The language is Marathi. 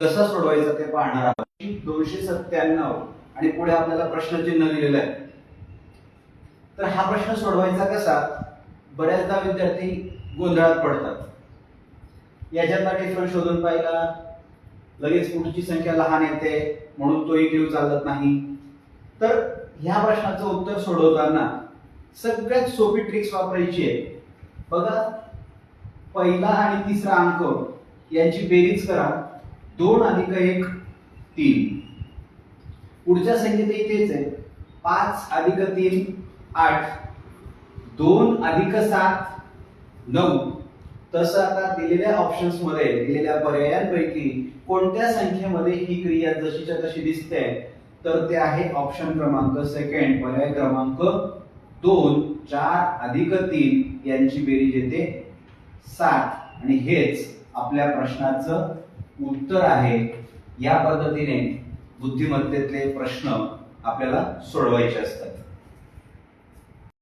कसं सोडवायचं ते पाहणार आहोत। 297 आणि पुढे आपल्याला प्रश्नचिन्ह दिलेलं आहे। तर हा प्रश्न सोडवायचा कसा, बऱ्याचदा विद्यार्थी गोंधळात पडतात। याच्यातला डिफरन्स शोधून पाहिला, लगेच पुढची संख्या लहान येते म्हणून तोही क्यू चालत नाही। तर ह्या प्रश्नाचं उत्तर सोडवताना सगळ्यात सोपी ट्रिक्स वापरायची आहे। बघा, पहिला आणि तिसरा अंक यांची बेरीज करा, 2 अधिक 1 3। पुढच्या संख्येत तेच आहे, 5 अधिक 3 8, 2 अधिक 7 9। तसं आता दिलेल्या ऑप्शन्स मध्ये दिलेल्या पर्यायांपैकी कोणत्या संख्येमध्ये ही क्रिया जशीच्या तशी दिसते, तर ते आहे ऑप्शन क्रमांक सेकंड, पर्याय क्रमांक 2। 4 अधिक 3 यांची बेरीज येते 7 आणि हेच आपल्या प्रश्नाचं उत्तर आहे। या पद्धतीने बुद्धिमत्तेतले प्रश्न आपल्याला सोडवायचे असतात।